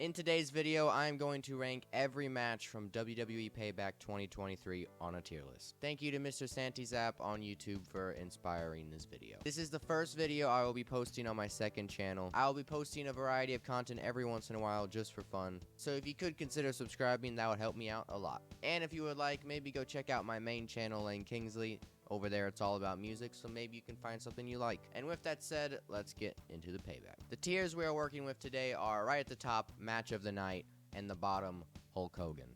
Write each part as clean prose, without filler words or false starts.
In today's video, I'm going to rank every match from WWE PAYBACK 2023 on a tier list. Thank you to MrSantiZap on YouTube for inspiring this video. This is the first video I will be posting on my second channel. I will be posting a variety of content every once in a while just for fun. So if you could consider subscribing, that would help me out a lot. And if you would like, maybe go check out my main channel, Lane Kingsley. Over there, it's all about music, so maybe you can find something you like. And with that said, let's get into the payback. The tiers we are working with today are right at the top, Match of the Night, and the bottom, Hulk Hogan.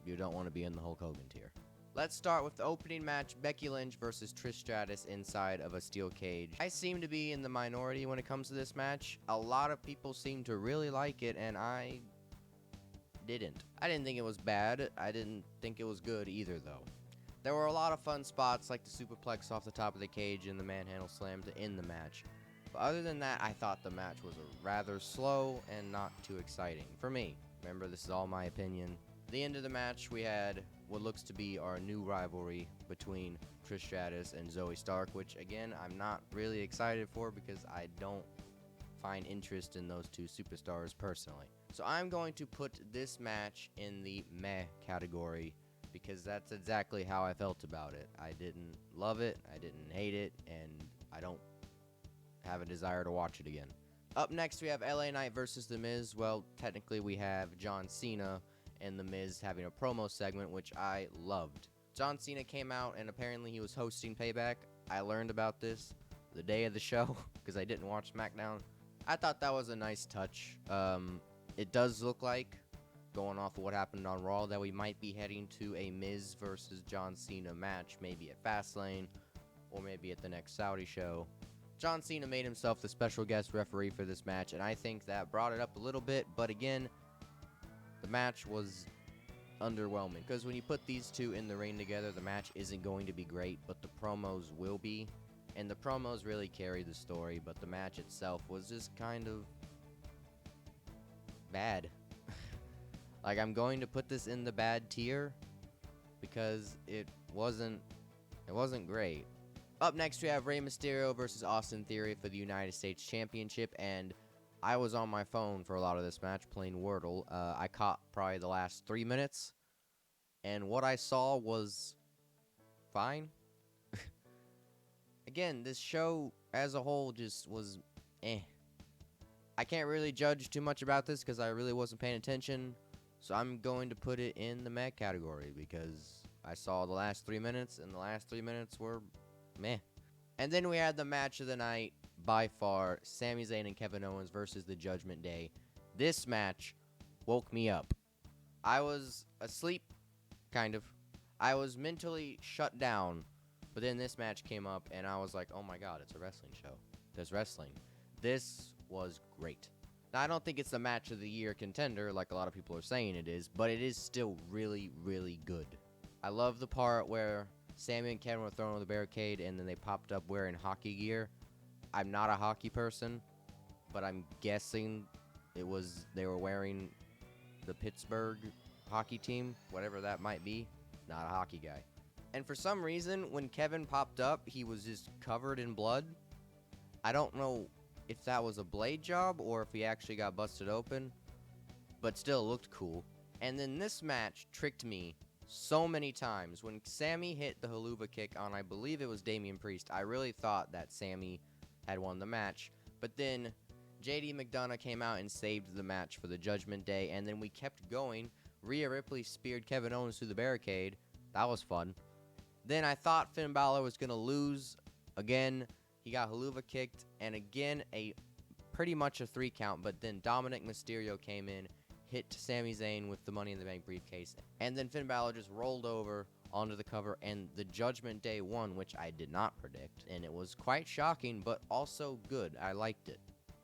You don't want to be in the Hulk Hogan tier. Let's start with the opening match, Becky Lynch versus Trish Stratus inside of a steel cage. I seem to be in the minority when it comes to this match. A lot of people seem to really like it, and I didn't. I didn't think it was bad. I didn't think it was good either, though. There were a lot of fun spots like the superplex off the top of the cage and the manhandle slam to end the match. But other than that, I thought the match was rather slow and not too exciting for me. Remember, this is all my opinion. At the end of the match, we had what looks to be our new rivalry between Trish Stratus and Zoe Stark, which again, I'm not really excited for because I don't find interest in those two superstars personally. So I'm going to put this match in the meh category, because that's exactly how I felt about it. I didn't love it, I didn't hate it, and I don't have a desire to watch it again. Up next, we have LA Knight versus The Miz. Well, technically we have John Cena and The Miz having a promo segment, which I loved. John Cena came out, and apparently he was hosting Payback. I learned about this the day of the show, because I didn't watch SmackDown. I thought that was a nice touch. It does look like, going off of what happened on Raw, that we might be heading to a Miz versus John Cena match, maybe at Fastlane, or maybe at the next Saudi show. John Cena made himself the special guest referee for this match, and I think that brought it up a little bit, but again, the match was underwhelming, because when you put these two in the ring together, the match isn't going to be great, but the promos will be, and the promos really carry the story, but the match itself was just kind of bad. Like, I'm going to put this in the bad tier because it wasn't great. Up next, we have Rey Mysterio versus Austin Theory for the United States Championship, and I was on my phone for a lot of this match playing Wordle. I caught probably the last 3 minutes, and what I saw was fine. Again, this show as a whole just was eh. I can't really judge too much about this because I really wasn't paying attention. So I'm going to put it in the meh category because I saw the last 3 minutes, and the last 3 minutes were meh. And then we had the match of the night, by far, Sami Zayn and Kevin Owens versus the Judgment Day. This match woke me up. I was asleep, kind of. I was mentally shut down, but then this match came up, and I was like, oh my god, it's a wrestling show. There's wrestling. This was great. Now, I don't think it's the match of the year contender like a lot of people are saying it is, but it is still really, really good. I love the part where Sami and Kevin were thrown over the barricade and then they popped up wearing hockey gear. I'm not a hockey person, but I'm guessing they were wearing the Pittsburgh hockey team, whatever that might be. Not a hockey guy. And for some reason, when Kevin popped up, he was just covered in blood. I don't know if that was a blade job or if he actually got busted open, but still looked cool. And then this match tricked me so many times. When Sami hit the haluva kick on, I believe it was Damian Priest, I really thought that Sami had won the match, but then JD McDonough came out and saved the match for the Judgment Day, and then we kept going. Rhea Ripley speared Kevin Owens through the barricade. That was fun. Then I thought Finn Balor was gonna lose again. He got haluva kicked, and again, pretty much a 3 count, but then Dominic Mysterio came in, hit Sami Zayn with the Money in the Bank briefcase, and then Finn Balor just rolled over onto the cover, and the Judgment Day won, which I did not predict, and it was quite shocking, but also good. I liked it.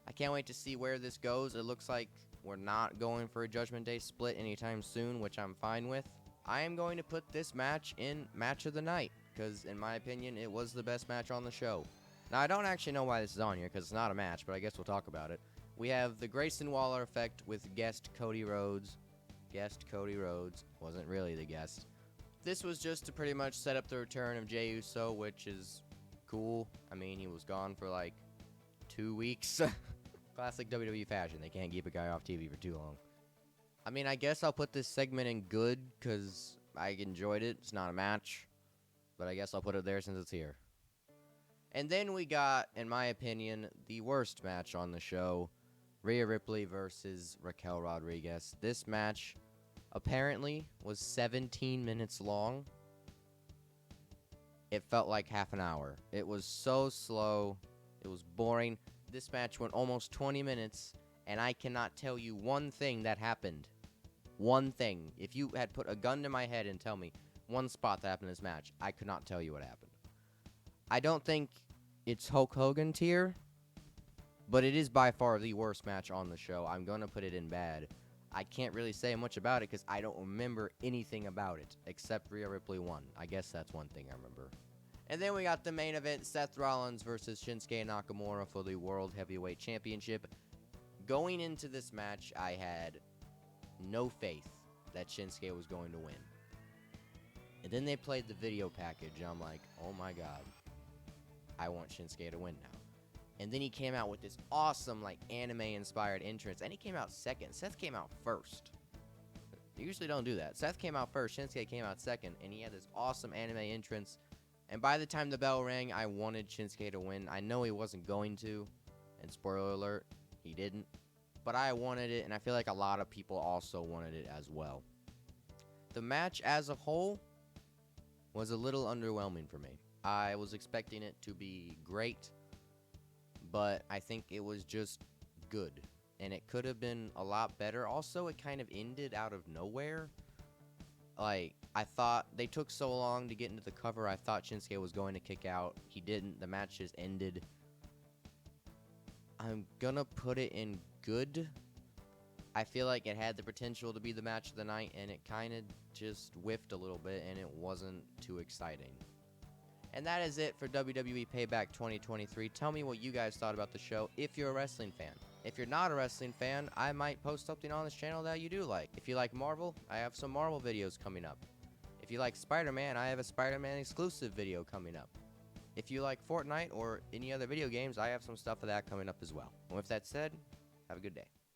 I can't wait to see where this goes. It looks like we're not going for a Judgment Day split anytime soon, which I'm fine with. I am going to put this match in Match of the Night, because in my opinion, it was the best match on the show. Now, I don't actually know why this is on here, because it's not a match, but I guess we'll talk about it. We have the Grayson Waller effect with guest Cody Rhodes. Guest Cody Rhodes. Wasn't really the guest. This was just to pretty much set up the return of Jey Uso, which is cool. I mean, he was gone for like 2 weeks. Classic WWE fashion. They can't keep a guy off TV for too long. I mean, I guess I'll put this segment in good because I enjoyed it. It's not a match, but I guess I'll put it there since it's here. And then we got, in my opinion, the worst match on the show, Rhea Ripley versus Raquel Rodriguez. This match apparently was 17 minutes long. It felt like half an hour. It was so slow. It was boring. This match went almost 20 minutes, and I cannot tell you one thing that happened. One thing. If you had put a gun to my head and tell me one spot that happened in this match, I could not tell you what happened. I don't think it's Hulk Hogan tier, but it is by far the worst match on the show. I'm going to put it in bad. I can't really say much about it because I don't remember anything about it except Rhea Ripley won. I guess that's one thing I remember. And then we got the main event, Seth Rollins versus Shinsuke Nakamura for the World Heavyweight Championship. Going into this match, I had no faith that Shinsuke was going to win. And then they played the video package, and I'm like, oh my god, I want Shinsuke to win now. And then he came out with this awesome, like, anime-inspired entrance, and he came out second. Seth came out first. They usually don't do that. Seth came out first, Shinsuke came out second, and he had this awesome anime entrance. And by the time the bell rang, I wanted Shinsuke to win. I know he wasn't going to, and spoiler alert, he didn't. But I wanted it, and I feel like a lot of people also wanted it as well. The match as a whole was a little underwhelming for me. I was expecting it to be great, but I think it was just good. And it could have been a lot better. Also, it kind of ended out of nowhere. Like, I thought they took so long to get into the cover. I thought Shinsuke was going to kick out. He didn't. The match just ended. I'm gonna put it in good. I feel like it had the potential to be the match of the night, and it kind of just whiffed a little bit, and it wasn't too exciting. And that is it for WWE Payback 2023. Tell me what you guys thought about the show if you're a wrestling fan. If you're not a wrestling fan, I might post something on this channel that you do like. If you like Marvel, I have some Marvel videos coming up. If you like Spider-Man, I have a Spider-Man exclusive video coming up. If you like Fortnite or any other video games, I have some stuff of that coming up as well. And with that said, have a good day.